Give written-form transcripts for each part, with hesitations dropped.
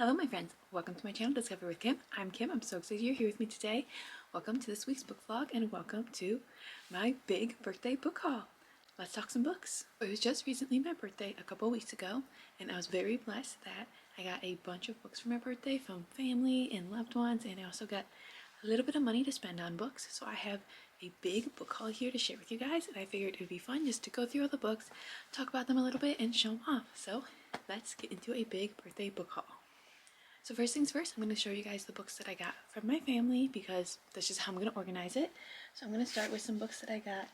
Hello my friends, welcome to my channel Discover with Kim. I'm Kim, I'm so excited you're here with me today. Welcome to this week's book vlog and welcome to my big birthday book haul. Let's talk some books. It was just recently my birthday a couple weeks ago and I was very blessed that I got a bunch of books for my birthday from family and loved ones, and I also got a little bit of money to spend on books. So I have a big book haul here to share with you guys, and I figured it would be fun just to go through all the books, talk about them a little bit and show them off. So let's get into a big birthday book haul. So first things first, I'm going to show you guys the books that I got from my family because that's just how I'm going to organize it. So I'm going to start with some books that I got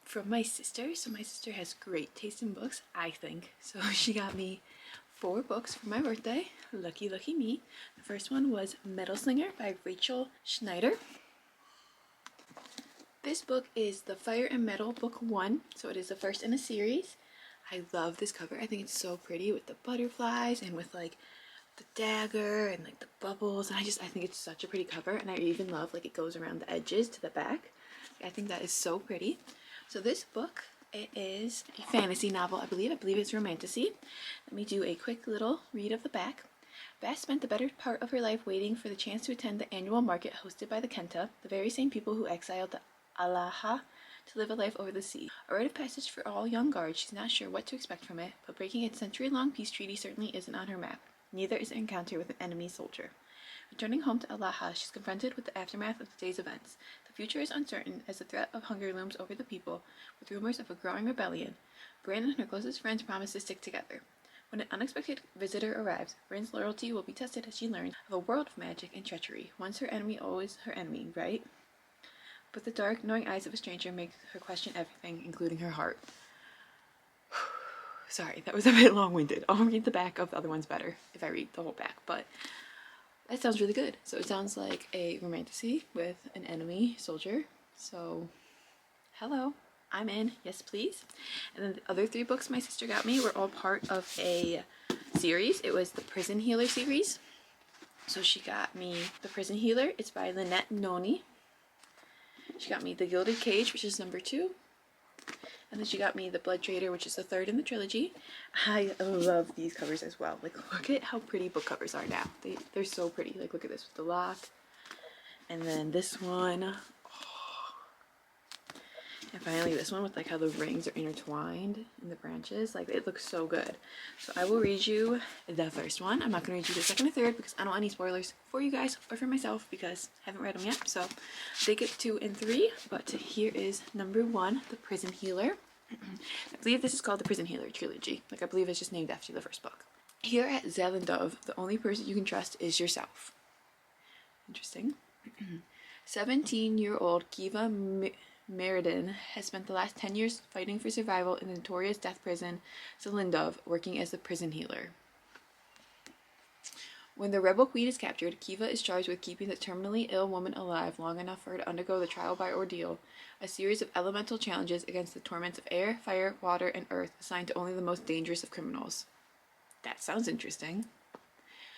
from my sister. So my sister has great taste in books, I think. So she got me 4 books for my birthday. Lucky, lucky me. The first one was Metal Slinger by Rachel Schneider. This book is the Fire and Metal Book 1. So it is the first in a series. I love this cover. I think it's so pretty with the butterflies and with like the dagger and like the bubbles, and I think it's such a pretty cover, and I even love like it goes around the edges to the back. I think that is so pretty. So this book, it is a fantasy novel, I believe it's romantasy. Let me do a quick little read of the back. Beth spent the better part of her life waiting for the chance to attend the annual market hosted by the Kenta, the very same people who exiled the Alaha to live a life over the sea. A rite of passage for all young guards. She's not sure what to expect from it, but breaking its century-long peace treaty certainly isn't on her map. Neither is an encounter with an enemy soldier. Returning home to Alaha, she's confronted with the aftermath of the day's events. The future is uncertain as the threat of hunger looms over the people, with rumors of a growing rebellion. Brynn and her closest friends promise to stick together. When an unexpected visitor arrives, Brynn's loyalty will be tested as she learns of a world of magic and treachery. Once her enemy, always her enemy, right? But the dark, knowing eyes of a stranger make her question everything, including her heart. Sorry, that was a bit long-winded. I'll read the back of the other ones better if I read the whole back, but that sounds really good. So it sounds like a romantasy with an enemy soldier. So, hello, I'm in. Yes, please. And then the other 3 books my sister got me were all part of a series. It was the Prison Healer series. So she got me The Prison Healer. It's by Lynette Noni. She got me The Gilded Cage, which is number 2. And then she got me The Blood Trader, which is the 3rd in the trilogy. I love these covers as well. Like, look at how pretty book covers are now. They're so pretty. Like, look at this with the lock. And then this one. Oh. And finally this one with like how the rings are intertwined in the branches. Like, it looks so good. So I will read you the first one. I'm not going to read you the 2nd or 3rd because I don't want any spoilers for you guys or for myself because I haven't read them yet. So they get 2 and 3. But here is number 1, The Prison Healer. I believe this is called the Prison Healer trilogy. Like, I believe it's just named after the first book. Here at Zalindov, the only person you can trust is yourself. Interesting. 17-year-old Kiva Meridin has spent the last 10 years fighting for survival in the notorious death prison Zalindov, working as the prison healer. When the rebel queen is captured, Kiva is charged with keeping the terminally ill woman alive long enough for her to undergo the trial by ordeal, a series of elemental challenges against the torments of air, fire, water, and earth assigned to only the most dangerous of criminals. That sounds interesting.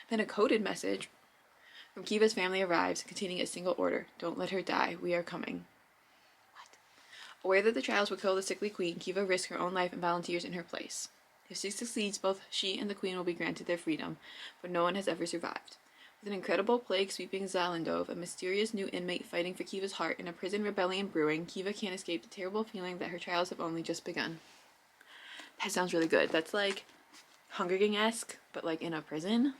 Then a coded message from Kiva's family arrives, containing a single order: "Don't let her die. We are coming." What? Aware that the trials will kill the sickly queen, Kiva risks her own life and volunteers in her place. If she succeeds, both she and the queen will be granted their freedom, but no one has ever survived. With an incredible plague sweeping Zalindov, a mysterious new inmate fighting for Kiva's heart, and a prison rebellion brewing, Kiva can't escape the terrible feeling that her trials have only just begun. That sounds really good. That's like Hunger Games-esque, but like in a prison.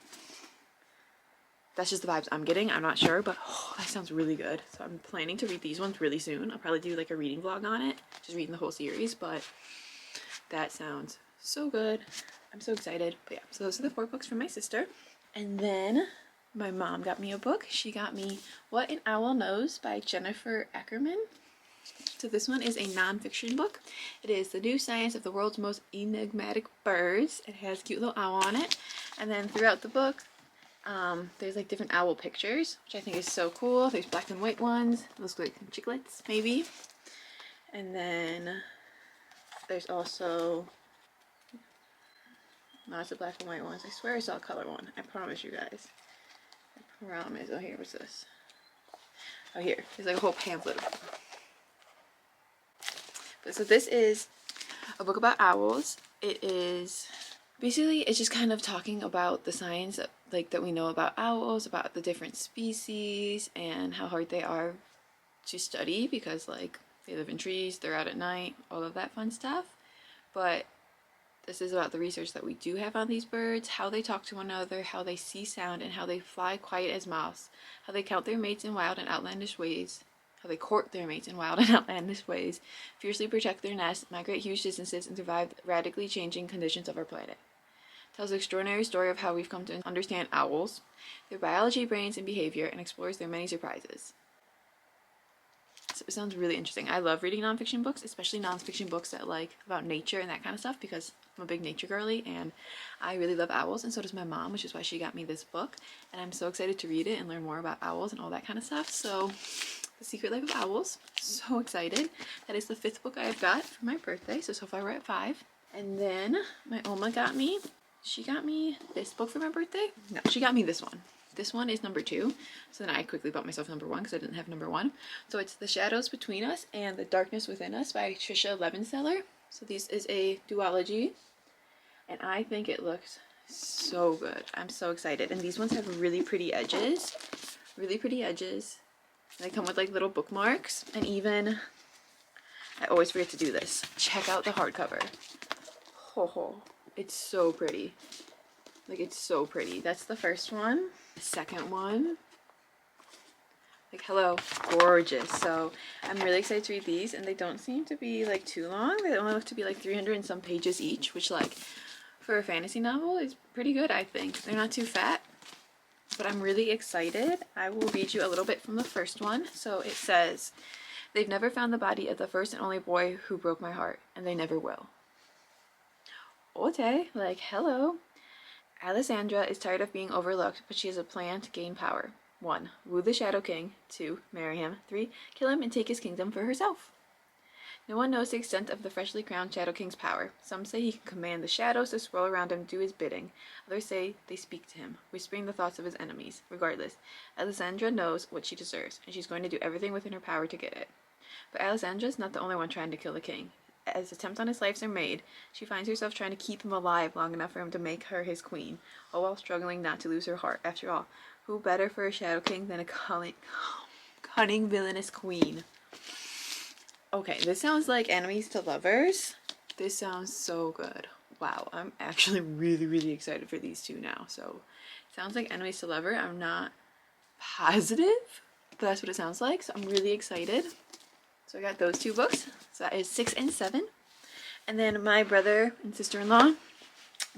That's just the vibes I'm getting. I'm not sure, but that sounds really good. So I'm planning to read these ones really soon. I'll probably do like a reading vlog on it, just reading the whole series, but that sounds so good. I'm so excited. But yeah, so those are the 4 books from my sister. And then my mom got me a book. She got me What an Owl Knows by Jennifer Ackerman. So this one is a non-fiction book. It is The New Science of the World's Most Enigmatic Birds. It has a cute little owl on it. And then throughout the book, there's like different owl pictures, which I think is so cool. There's black and white ones. Those look like chiclets, maybe. And then there's also lots of black and white ones. I swear I saw a color one. I promise you guys. I promise. Oh, here, what's this? Oh, here. There's like a whole pamphlet of them. But so this is a book about owls. It is basically, it's just kind of talking about the science like that we know about owls, about the different species and how hard they are to study because like they live in trees, they're out at night, all of that fun stuff. But this is about the research that we do have on these birds, how they talk to one another, how they see sound, and how they fly quiet as mouse, how they count their mates in wild and outlandish ways, how they court their mates in wild and outlandish ways, fiercely protect their nests, migrate huge distances, and survive the radically changing conditions of our planet. It tells an extraordinary story of how we've come to understand owls, their biology, brains, and behavior, and explores their many surprises. So it sounds really interesting. I love reading nonfiction books, especially nonfiction books that like about nature and that kind of stuff because I'm a big nature girly and I really love owls, and so does my mom, which is why she got me this book. And I'm so excited to read it and learn more about owls and all that kind of stuff. So The Secret Life of Owls. So excited. That is the 5th book I've got for my birthday. So far we're at 5. And then my Oma got me, she got me this book for my birthday. No, she got me this one. This one is number 2, so then I quickly bought myself number 1 because I didn't have number 1. So it's The Shadows Between Us and The Darkness Within Us by Tricia Levenseller. So this is a duology, and I think it looks so good. I'm so excited. And these ones have really pretty edges. Really pretty edges. They come with like little bookmarks, and even, I always forget to do this, check out the hardcover. Oh, it's so pretty. Like, it's so pretty. That's the first one. The second one, like, hello, gorgeous. So I'm really excited to read these, and they don't seem to be like too long. They only look to be like 300 and some pages each, which like for a fantasy novel is pretty good, I think. They're not too fat, but I'm really excited. I will read you a little bit from the first one. So it says, they've never found the body of the first and only boy who broke my heart, and they never will. Okay, like, hello. Alessandra is tired of being overlooked, but she has a plan to gain power. 1. Woo the Shadow King. 2. Marry him. 3. Kill him and take his kingdom for herself. No one knows the extent of the freshly crowned Shadow King's power. Some say he can command the shadows to swirl around him, do his bidding. Others say they speak to him, whispering the thoughts of his enemies. Regardless, Alessandra knows what she deserves, and she's going to do everything within her power to get it. But Alessandra's not the only one trying to kill the king. As attempts on his life are made, she finds herself trying to keep him alive long enough for him to make her his queen, all while struggling not to lose her heart. After all, who better for a Shadow King than a cunning villainous queen? Okay, this sounds like enemies to lovers. This sounds so good. Wow, I'm actually really excited for these two now. So, it sounds like enemies to lover. I'm not positive, but that's what it sounds like. So I'm really excited. So I got those 2 books. So that is 6 and 7. And then my brother and sister-in-law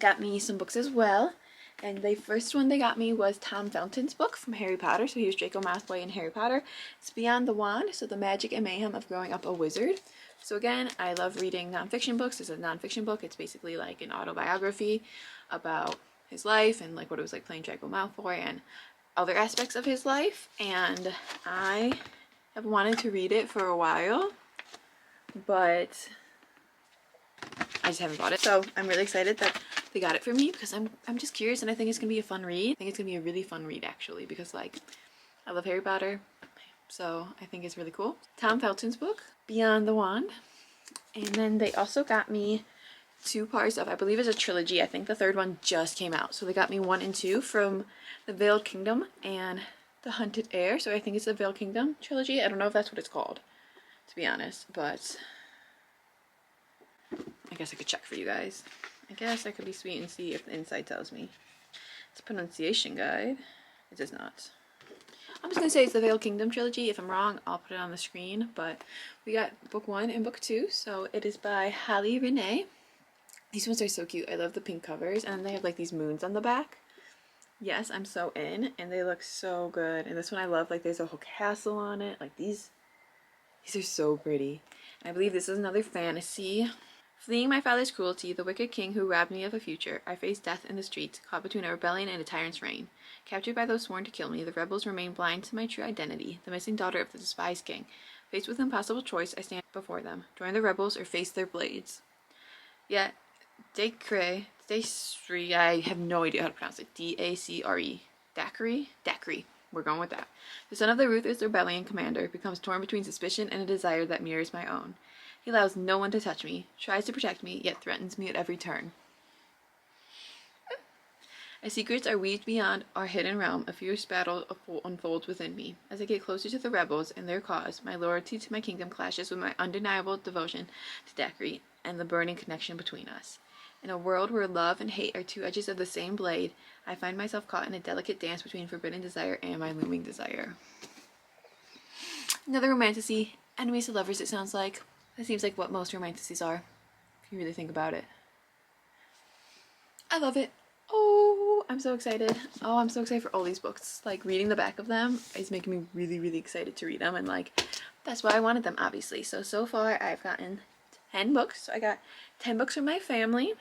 got me some books as well. And the first one they got me was Tom Felton's book from Harry Potter. So he was Draco Malfoy in Harry Potter. It's Beyond the Wand, so the magic and mayhem of growing up a wizard. So again, I love reading nonfiction books. It's a nonfiction book. It's basically like an autobiography about his life and like what it was like playing Draco Malfoy and other aspects of his life. And I have wanted to read it for a while, but I just haven't bought it. So I'm really excited that they got it for me because I'm just curious, and I think it's gonna be a fun read. I think it's gonna be a really fun read actually, because like I love Harry Potter, so I think it's really cool. Tom Felton's book, Beyond the Wand. And then they also got me 2 parts of, I believe it's a trilogy. I think the 3rd one just came out. So they got me 1 and 2 from The Veiled Kingdom and The Hunted Heir. So I think it's the Veiled Kingdom trilogy. I don't know if that's what it's called, to be honest, but I guess I could check for you guys. I guess I could be sweet and see if the inside tells me. It's a pronunciation guide. It does not. I'm just going to say it's the Veiled Kingdom trilogy. If I'm wrong, I'll put it on the screen. But we got book 1 and book 2. So it is by Holly Renee. These ones are so cute. I love the pink covers. And they have like these moons on the back. Yes, I'm so in. And they look so good. And this one I love. Like there's a whole castle on it. Like these are so pretty. And I believe this is another fantasy. Fleeing my father's cruelty, the wicked king who robbed me of a future, I faced death in the streets, caught between a rebellion and a tyrant's reign. Captured by those sworn to kill me, the rebels remain blind to my true identity, the missing daughter of the despised king. Faced with impossible choice, I stand before them. Join the rebels or face their blades. Yet, Dacre, I have no idea how to pronounce it. D-A-C-R-E. Dacre? We're going with that. The son of the ruthless rebellion commander becomes torn between suspicion and a desire that mirrors my own. He allows no one to touch me, tries to protect me, yet threatens me at every turn. As secrets are weaved beyond our hidden realm, a fierce battle unfolds within me. As I get closer to the rebels and their cause, my loyalty to my kingdom clashes with my undeniable devotion to Dacre and the burning connection between us. In a world where love and hate are two edges of the same blade, I find myself caught in a delicate dance between forbidden desire and my looming desire. Another romantasy, enemies to lovers, it sounds like. That seems like what most romantasies are, if you really think about it. I love it. Oh, I'm so excited. Oh, I'm so excited for all these books. Like, reading the back of them is making me really, really excited to read them. And, like, that's why I wanted them, obviously. So far, I've gotten 10 books. So I got 10 books from my family.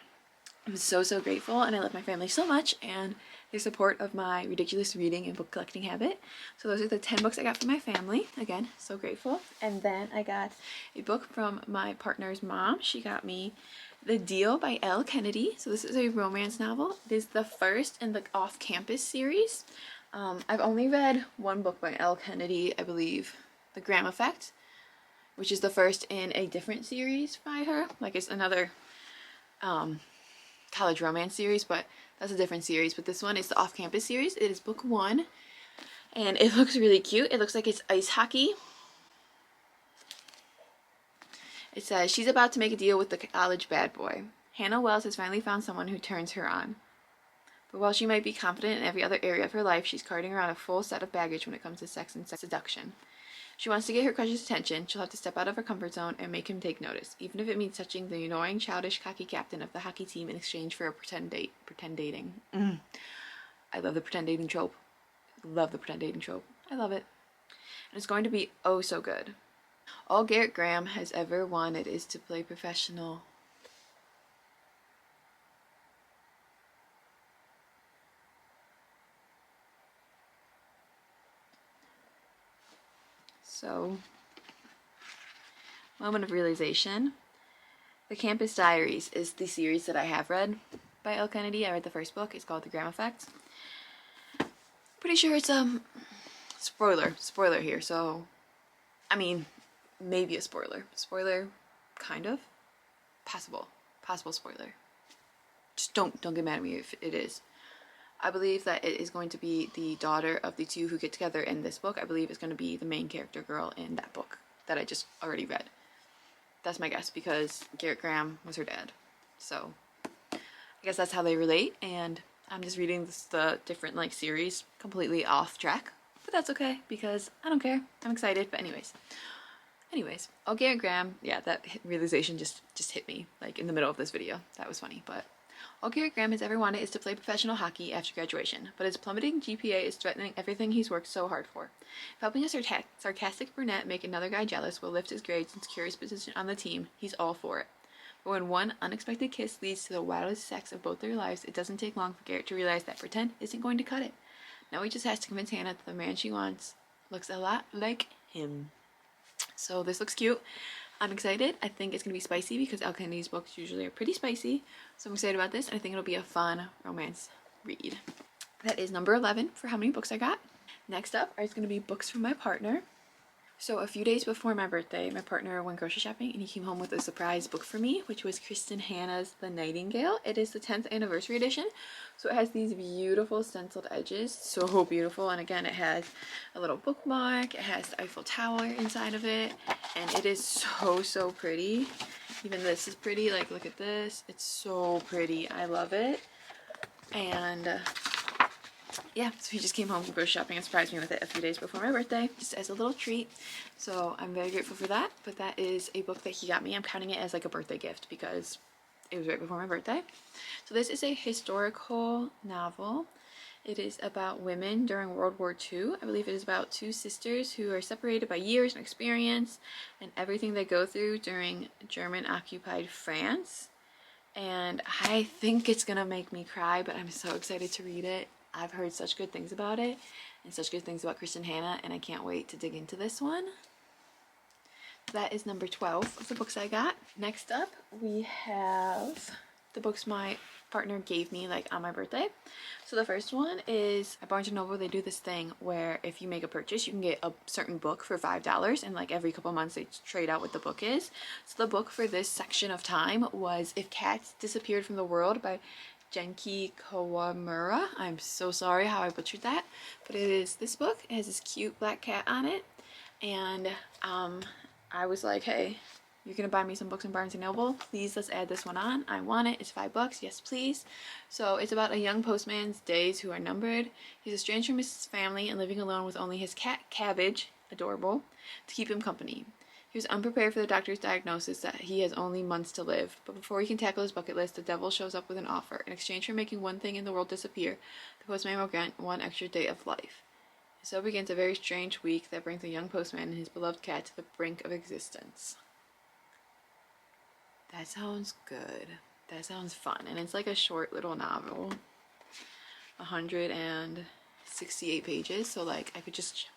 I'm so grateful, and I love my family so much, and their support of my ridiculous reading and book collecting habit. So those are the 10 books I got from my family. Again, so grateful. And then I got a book from my partner's mom. She got me The Deal by Elle Kennedy. So this is a romance novel. It is the first in the Off-Campus series. I've only read one book by Elle Kennedy, I believe, The Graham Effect, which is the first in a different series by her. Like, it's another college romance series, but that's a different series. But this one is the Off-Campus series. It is book 1, and it looks really cute. It looks like it's ice hockey. It says, she's about to make a deal with the college bad boy. Hannah Wells has finally found someone who turns her on. But while she might be confident in every other area of her life, she's carrying around a full set of baggage when it comes to sex and seduction. She wants to get her crush's attention. She'll have to step out of her comfort zone and make him take notice, even if it means touching the annoying, childish, cocky captain of the hockey team in exchange for a pretend dating. I love the pretend dating trope. Love the pretend dating trope. I love it. And it's going to be oh so good. All Gerrit Graham has ever wanted is to play professional. So, moment of realization. The Campus Diaries is the series that I have read by Elle Kennedy. I read the first book. It's called The Graham Effect. Pretty sure it's spoiler here. So, I mean, maybe a spoiler, kind of, possible spoiler. Just don't get mad at me if it is. I believe that it is going to be the daughter of the two who get together in this book. I believe it's going to be the main character girl in that book that I just already read. That's my guess, because Gerrit Graham was her dad. So I guess that's how they relate, and I'm just reading the different like series completely off track. But that's okay, because I don't care. I'm excited. But anyways, oh, Gerrit Graham, yeah, that realization just hit me like in the middle of this video. That was funny. But all Gerrit Graham has ever wanted is to play professional hockey after graduation, but his plummeting GPA is threatening everything he's worked so hard for. If helping a sarcastic brunette make another guy jealous will lift his grades and secure his position on the team, he's all for it. But when one unexpected kiss leads to the wildest sex of both their lives, it doesn't take long for Gerrit to realize that pretend isn't going to cut it. Now he just has to convince Hannah that the man she wants looks a lot like him. So this looks cute. I'm excited. I think it's going to be spicy because Elle Kennedy's books usually are pretty spicy. So I'm excited about this, and I think it'll be a fun romance read. That is number 11 for how many books I got. Next up is going to be books from my partner. So a few days before my birthday, my partner went grocery shopping and he came home with a surprise book for me, which was Kristen Hanna's The Nightingale. It is the 10th anniversary edition. So it has these beautiful stenciled edges, so beautiful. And again, it has a little bookmark, it has the Eiffel Tower inside of it, and it is so pretty. Even this is pretty, like look at this, it's so pretty. I love it. And yeah, so he just came home from grocery shopping and surprised me with it a few days before my birthday, just as a little treat. So I'm very grateful for that. But that is a book that he got me. I'm counting it as like a birthday gift because it was right before my birthday. So this is a historical novel. It is about women during World War II. I believe it is about two sisters who are separated by years and experience and everything they go through during German-occupied France. And I think it's gonna make me cry, but I'm so excited to read it. I've heard such good things about it and such good things about Kristen Hanna, and I can't wait to dig into this one. That is number 12 of the books I got. Next up, we have the books my partner gave me like on my birthday. So the first one is at Barnes & Noble. They do this thing where if you make a purchase, you can get a certain book for $5, and like every couple months they trade out what the book is. So the book for this section of time was If Cats Disappeared from the World by Genki Kawamura. I'm so sorry how I butchered that, but it is this book. It has this cute black cat on it, and I was like, hey, you're gonna buy me some books in Barnes & Noble? Please, let's add this one on. I want it. It's $5. Yes, please. So it's about a young postman's days who are numbered. He's estranged from his family and living alone with only his cat, Cabbage, adorable, to keep him company. He was unprepared for the doctor's diagnosis that he has only months to live, but before he can tackle his bucket list, the devil shows up with an offer. In exchange for making one thing in the world disappear, the postman will grant one extra day of life. So begins a very strange week that brings the young postman and his beloved cat to the brink of existence. That sounds good. That sounds fun. And it's like a short little novel. 168 pages, so like I could just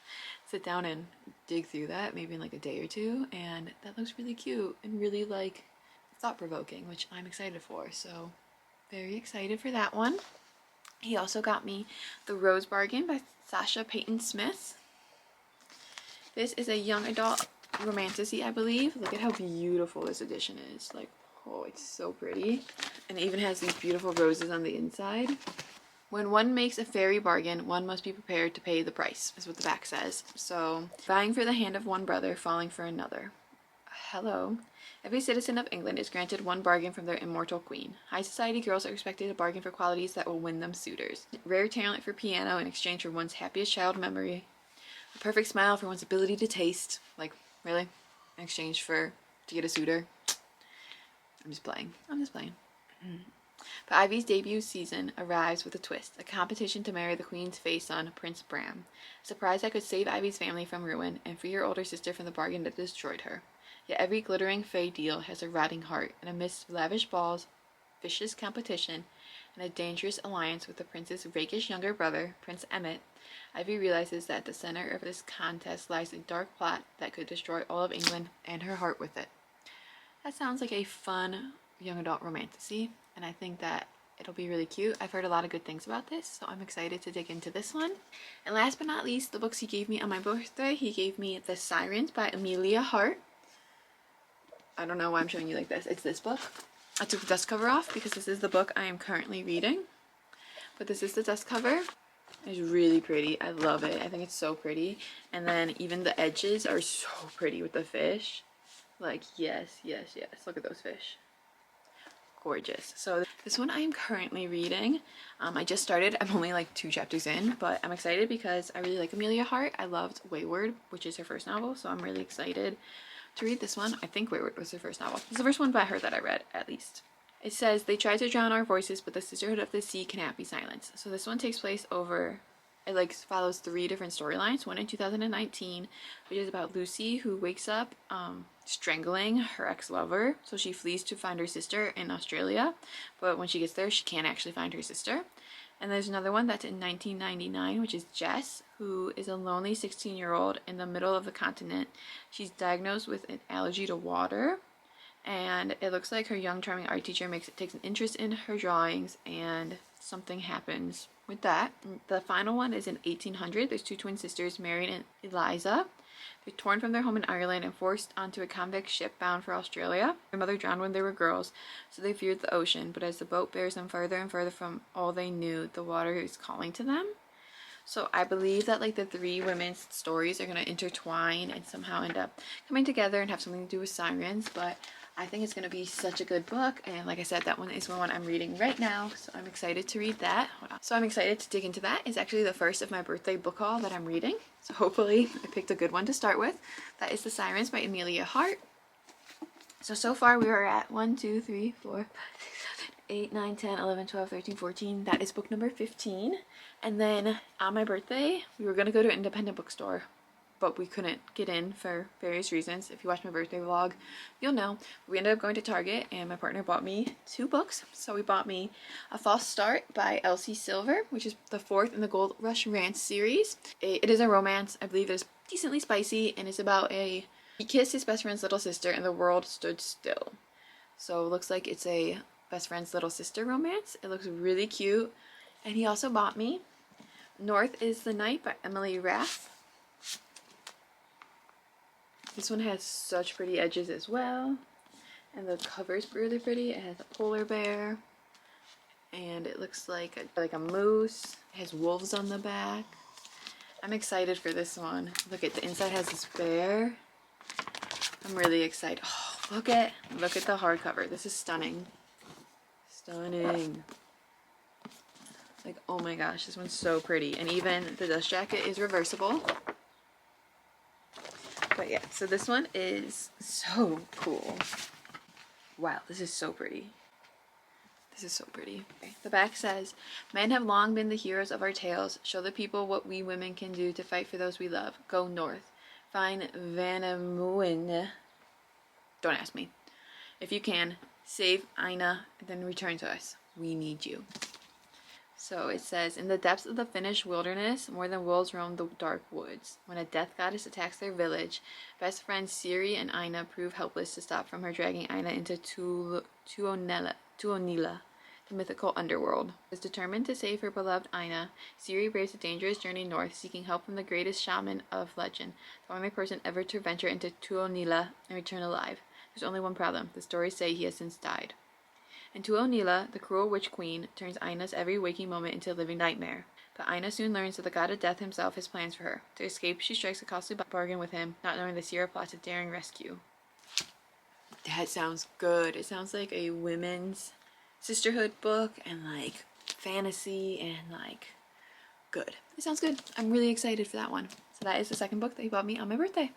sit down and dig through that maybe in like a day or two, and that looks really cute and really like thought-provoking, which I'm excited for. So very excited for that one. He also got me The Rose Bargain by Sasha Payton Smith. This is a young adult romantasy, I believe. Look at how beautiful this edition is. Like, oh, it's so pretty. And it even has these beautiful roses on the inside. When one makes a fairy bargain, one must be prepared to pay the price, is what the back says. So, vying for the hand of one brother, falling for another. Hello. Every citizen of England is granted one bargain from their immortal queen. High society girls are expected to bargain for qualities that will win them suitors. Rare talent for piano in exchange for one's happiest child memory. A perfect smile for one's ability to taste. Like, really? In exchange to get a suitor? I'm just playing. But Ivy's debut season arrives with a twist, a competition to marry the Queen's fey son, Prince Bram. A surprise that could save Ivy's family from ruin and free her older sister from the bargain that destroyed her. Yet every glittering fey deal has a rotting heart, and amidst lavish balls, vicious competition, and a dangerous alliance with the prince's rakish younger brother, Prince Emmett, Ivy realizes that at the center of this contest lies a dark plot that could destroy all of England and her heart with it. That sounds like a fun young adult romantasy, and I think that it'll be really cute. I've heard a lot of good things about this, so I'm excited to dig into this one. And last but not least, the books he gave me on my birthday. He gave me The Sirens by Amelia Hart. I don't know why I'm showing you like this. It's this book. I took the dust cover off because this is the book I am currently reading. But this is the dust cover. It's really pretty. I love it. I think it's so pretty. And then even the edges are so pretty with the fish. Like, yes, yes, yes. Look at those fish. Gorgeous. So this one I am currently reading. I just started. I'm only like 2 chapters in, but I'm excited because I really like Amelia Hart. I loved Wayward, which is her first novel, so I'm really excited to read this one. I think Wayward was her first novel. It's the first one by her that I read, at least. It says, they try to drown our voices, but the sisterhood of the sea cannot be silenced. So this one takes place over, it like follows 3 different storylines. One in 2019, which is about Lucy, who wakes up strangling her ex-lover. So she flees to find her sister in Australia, but when she gets there, she can't actually find her sister. And there's another one that's in 1999, which is Jess, who is a lonely 16-year-old in the middle of the continent. She's diagnosed with an allergy to water, and it looks like her young charming art teacher takes an interest in her drawings, and something happens with that. The final one is in 1800. There's 2 twin sisters, Mary and Eliza. They're torn from their home in Ireland and forced onto a convict ship bound for Australia. Their mother drowned when they were girls, so they feared the ocean, but as the boat bears them further and further from all they knew, the water is calling to them. So I believe that like the 3 women's stories are going to intertwine and somehow end up coming together and have something to do with sirens, but I think it's going to be such a good book, and like I said, that one is one I'm reading right now, so I'm excited to read that. So I'm excited to dig into that. It's actually the first of my birthday book haul that I'm reading, so hopefully I picked a good one to start with. That is The Sirens by Amelia Hart. So far we are at 1, 2, 3, 4, 5, 6, 7, 8, 9, 10, 11, 12, 13, 14. That is book number 15. And then on my birthday, we were going to go to an independent bookstore, but we couldn't get in for various reasons. If you watch my birthday vlog, you'll know. We ended up going to Target, and my partner bought me 2 books. So we bought me A False Start by Elsie Silver, which is the 4th in the Gold Rush Ranch series. It is a romance. I believe it's decently spicy, and it's about he kissed his best friend's little sister and the world stood still. So it looks like it's a best friend's little sister romance. It looks really cute. And he also bought me North is the Night by Emily Rath. This one has such pretty edges as well, and the cover is really pretty. It has a polar bear, and it looks like a moose. It has wolves on the back. I'm excited for this one. Look at the inside has this bear. I'm really excited. Oh, look at the hardcover. This is stunning. Stunning. Like, oh my gosh, this one's so pretty. And even the dust jacket is reversible. But yeah, so this one is so cool. Wow, this is so pretty. This is so pretty. Okay. The back says, men have long been the heroes of our tales. Show the people what we women can do to fight for those we love. Go north. Find Vanamuin. Don't ask me. If you can, save Aina, then return to us. We need you. So it says, in the depths of the Finnish wilderness, more than wolves roam the dark woods. When a death goddess attacks their village, best friends Siri and Aina prove helpless to stop from her dragging Aina into Tuonela, the mythical underworld. Is determined to save her beloved Aina, Siri braves a dangerous journey north, seeking help from the greatest shaman of legend, the only person ever to venture into Tuonela and return alive. There's only one problem. The stories say he has since died. And Tuonela, the cruel witch queen, turns Aina's every waking moment into a living nightmare. But Aina soon learns that the god of death himself has plans for her. To escape, she strikes a costly bargain with him, not knowing the Sierra plots a daring rescue. That sounds good. It sounds like a women's sisterhood book and like fantasy and like good. It sounds good. I'm really excited for that one. So that is the second book that he bought me on my birthday.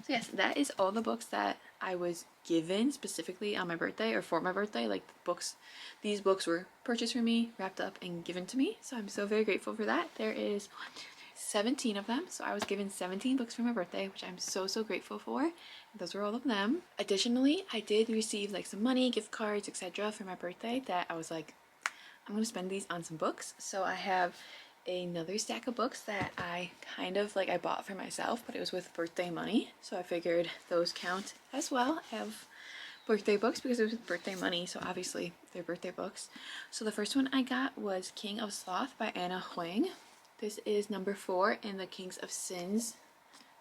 So yes, that is all the books that I was given specifically on my birthday or for my birthday. Like the books, these books were purchased for me, wrapped up and given to me. So I'm so very grateful for that. There is 17 of them. So I was given 17 books for my birthday, which I'm so grateful for. And those were all of them. Additionally, I did receive like some money, gift cards, etc. for my birthday that I was like, I'm going to spend these on some books. So I have another stack of books that I kind of like I bought for myself, but it was with birthday money, so I figured those count as well. I have birthday books because it was with birthday money, so obviously they're birthday books. So the first one I got was King of Sloth by Anna Huang. This is number 4 in the Kings of Sins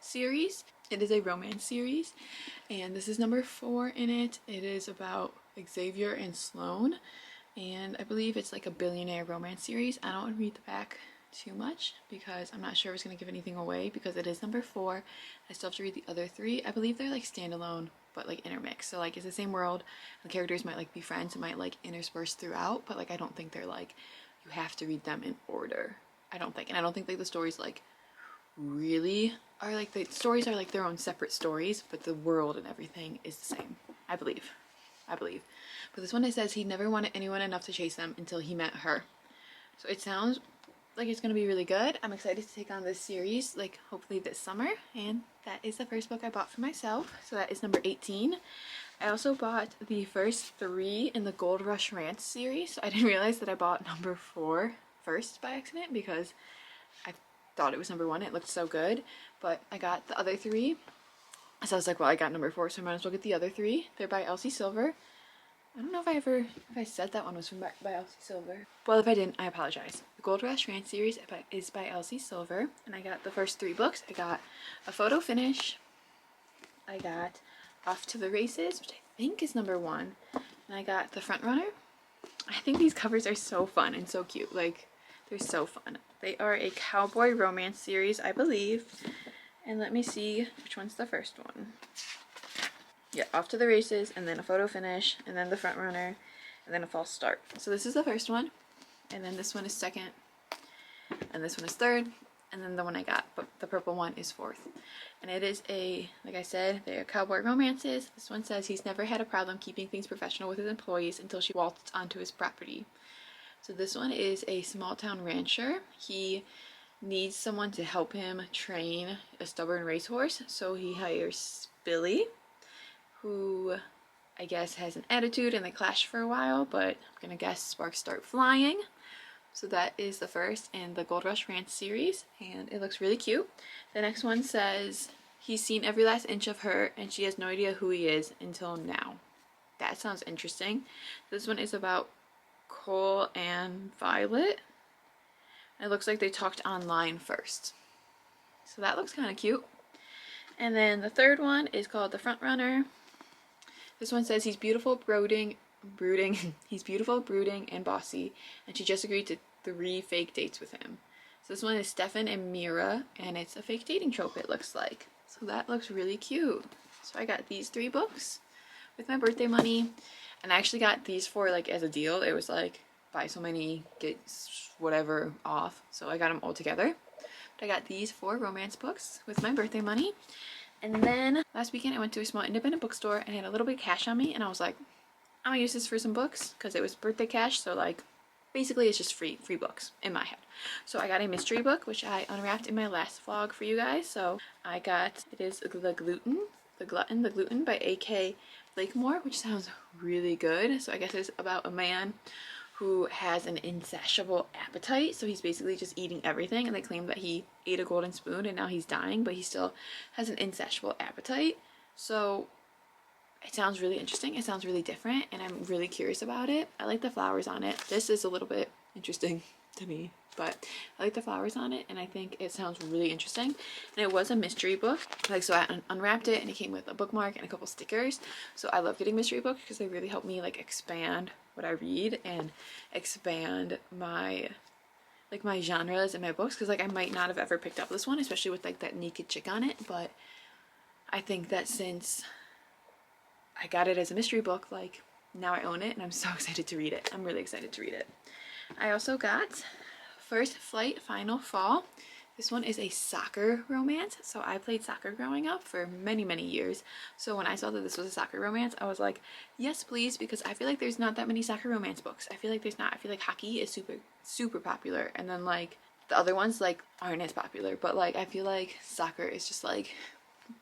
series. It is a romance series, and this is number 4 in it. It is about Xavier and Sloane, and I believe it's like a billionaire romance series. I don't want to read the back too much because I'm not sure if it's going to give anything away because it is number 4. I still have to read the other 3. I believe they're like standalone but like intermixed. So like it's the same world. The characters might like be friends. It might like intersperse throughout, but like I don't think they're like you have to read them in order. I don't think. And I don't think like the stories like really are like the stories are like their own separate stories, but the world and everything is the same. I believe. But this one it says he never wanted anyone enough to chase them until he met her. So it sounds like it's going to be really good. I'm excited to take on this series, like hopefully this summer. And that is the first book I bought for myself. So that is number 18. I also bought the first 3 in the Gold Rush Ranch series. So I didn't realize that I bought number 4 first by accident because I thought it was number 1. It looked so good. But I got the other 3. So I was like, well, I got number 4, so I might as well get the other 3. They're by Elsie Silver. I don't know if I said that one was by Elsie Silver. Well, if I didn't, I apologize. The Gold Rush Ranch series is by Elsie Silver, and I got the first 3 books. I got A Photo Finish, I got Off to the Races, which I think is number 1, and I got The Front Runner. I think these covers are so fun and so cute. Like, they're so fun. They are a cowboy romance series, I believe. And let me see which one's the first one. Yeah, Off to the Races, and then A Photo Finish, and then The Front Runner, and then A False Start. So this is the first one, and then this one is second, and this one is third, and then the one I got, but the purple one is 4th. And it is like I said, they are cowboy romances. This one says he's never had a problem keeping things professional with his employees until she waltzed onto his property. So this one is a small town rancher. He needs someone to help him train a stubborn racehorse, so he hires Billy, who I guess has an attitude, and they clash for a while, but I'm gonna guess sparks start flying. So that is the first in the Gold Rush Ranch series, and it looks really cute. The next one says he's seen every last inch of her and she has no idea who he is until now. That sounds interesting. This one is about Cole and Violet. It looks like they talked online first, so that looks kind of cute. And then the third one is called The Front Runner. This one says he's beautiful, brooding, brooding. He's beautiful, brooding, and bossy, and she just agreed to 3 fake dates with him. So this one is Stefan and Mira, and it's a fake dating trope, it looks like. So that looks really cute. So I got these 3 books with my birthday money, and I actually got these for like as a deal. It was like buy so many, get whatever off. So I got them all together. But I got these 4 romance books with my birthday money. And then last weekend I went to a small independent bookstore and had a little bit of cash on me, and I was like, I'm gonna use this for some books because it was birthday cash. So like basically it's just free books in my head. So I got a mystery book which I unwrapped in my last vlog for you guys. So I got, it is The Glutton by A.K. Blakemore, which sounds really good. So I guess it's about a man who has an insatiable appetite. So he's basically just eating everything, and they claim that he ate a golden spoon and now he's dying, but he still has an insatiable appetite. So it sounds really interesting. It sounds really different, and I'm really curious about it. I like the flowers on it. This is a little bit interesting to me, but I like the flowers on it, and I think it sounds really interesting. And it was a mystery book, like, so I unwrapped it and it came with a bookmark and a couple stickers. So I love getting mystery books because they really help me like expand what I read and expand my like my genres in my books, because like I might not have ever picked up this one, especially with like that naked chick on it. But I think that since I got it as a mystery book, like now I own it, and I'm so excited to read it. I'm really excited to read it. I also got First Flight Final Fall. This one is a soccer romance. So I played soccer growing up for many, many years. So when I saw that this was a soccer romance, I was like, yes, please, because I feel like there's not that many soccer romance books. I feel like there's not. I feel like hockey is super, super popular. And then like the other ones like aren't as popular. But like I feel like soccer is just like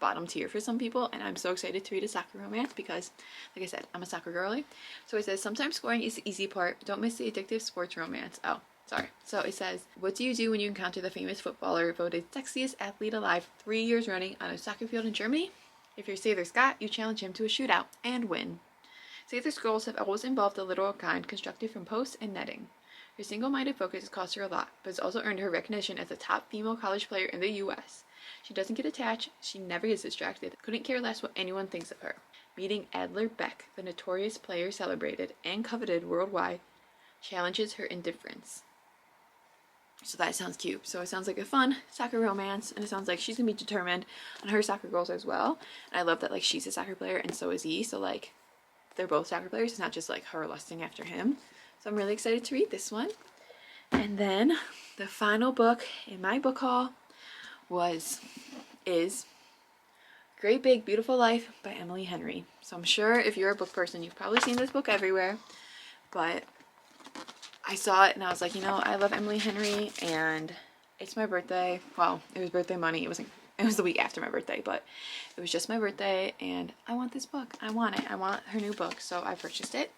bottom tier for some people, and I'm so excited to read a soccer romance because, like I said, I'm a soccer girly. So it says, sometimes scoring is the easy part. Don't miss the addictive sports romance. Oh, sorry. So it says, what do you do when you encounter the famous footballer voted sexiest athlete alive 3 years running on a soccer field in Germany? If you're Sather Scott, you challenge him to a shootout and win. Sather's goals have always involved the literal kind constructed from posts and netting. Her single-minded focus has cost her a lot, but has also earned her recognition as a top female college player in the U.S. She doesn't get attached, she never gets distracted, couldn't care less what anyone thinks of her. Meeting Adler Beck, the notorious player celebrated and coveted worldwide, challenges her indifference. So that sounds cute. So it sounds like a fun soccer romance, and it sounds like she's gonna be determined on her soccer goals as well. And I love that like she's a soccer player and so is he, so like they're both soccer players. It's not just like her lusting after him. So I'm really excited to read this one. And then the final book in my book haul is Great Big Beautiful Life by Emily Henry. So I'm sure if you're a book person, you've probably seen this book everywhere, but I saw it and I was like, you know, I love Emily Henry, and it's my birthday. Well, it was birthday money. It was the week after my birthday, but it was just my birthday, and I want this book. I want it. I want her new book. So I purchased it,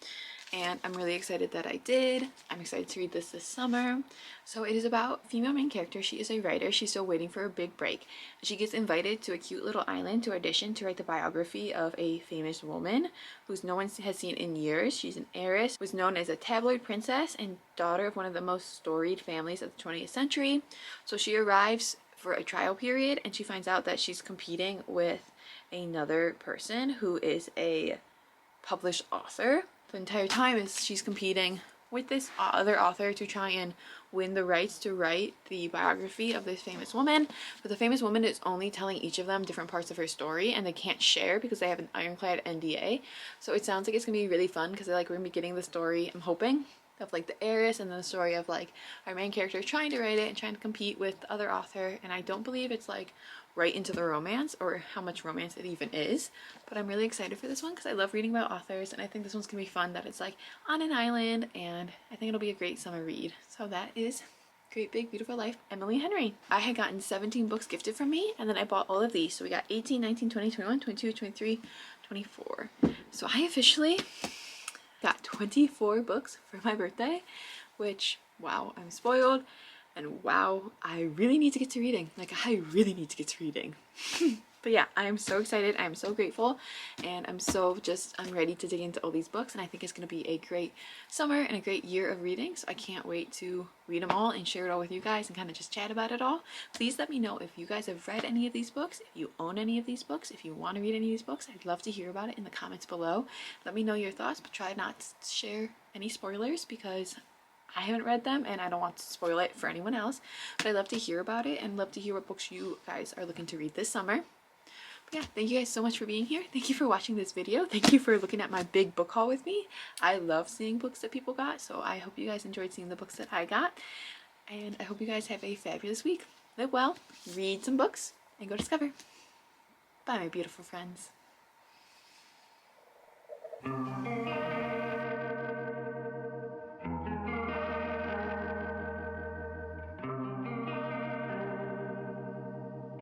and I'm really excited that I did. I'm excited to read this summer. So it is about female main character. She is a writer. She's still waiting for a big break. She gets invited to a cute little island to audition to write the biography of a famous woman who's no one has seen in years. She's an heiress, was known as a tabloid princess, and daughter of one of the most storied families of the 20th century. So she arrives for a trial period, and she finds out that she's competing with another person who is a published author. The entire time is she's competing with this other author to try and win the rights to write the biography of this famous woman, but the famous woman is only telling each of them different parts of her story, and they can't share because they have an ironclad NDA. So it sounds like it's gonna be really fun because like we're gonna be getting the story, I'm hoping, of like the heiress, and then the story of like our main character trying to write it and trying to compete with the other author. And I don't believe it's like right into the romance or how much romance it even is, but I'm really excited for this one because I love reading about authors, and I think this one's gonna be fun that it's like on an island, and I think it'll be a great summer read. So that is Great Big Beautiful Life, Emily Henry. I had gotten 17 books gifted from me, and then I bought all of these. So we got 18, 19, 20, 21, 22, 23, 24. So I officially got 24 books for my birthday, which, wow, I'm spoiled. And wow, I really need to get to reading. Like, I really need to get to reading. But yeah, I am so excited. I am so grateful. And I'm ready to dig into all these books. And I think it's going to be a great summer and a great year of reading. So I can't wait to read them all and share it all with you guys and kind of just chat about it all. Please let me know if you guys have read any of these books, if you own any of these books, if you want to read any of these books. I'd love to hear about it in the comments below. Let me know your thoughts, but try not to share any spoilers because I haven't read them and I don't want to spoil it for anyone else. But I'd love to hear about it and love to hear what books you guys are looking to read this summer. Yeah, thank you guys so much for being here. Thank you for watching this video. Thank you for looking at my big book haul with me. I love seeing books that people got, so I hope you guys enjoyed seeing the books that I got. And I hope you guys have a fabulous week. Live well, read some books, and go discover. Bye, my beautiful friends.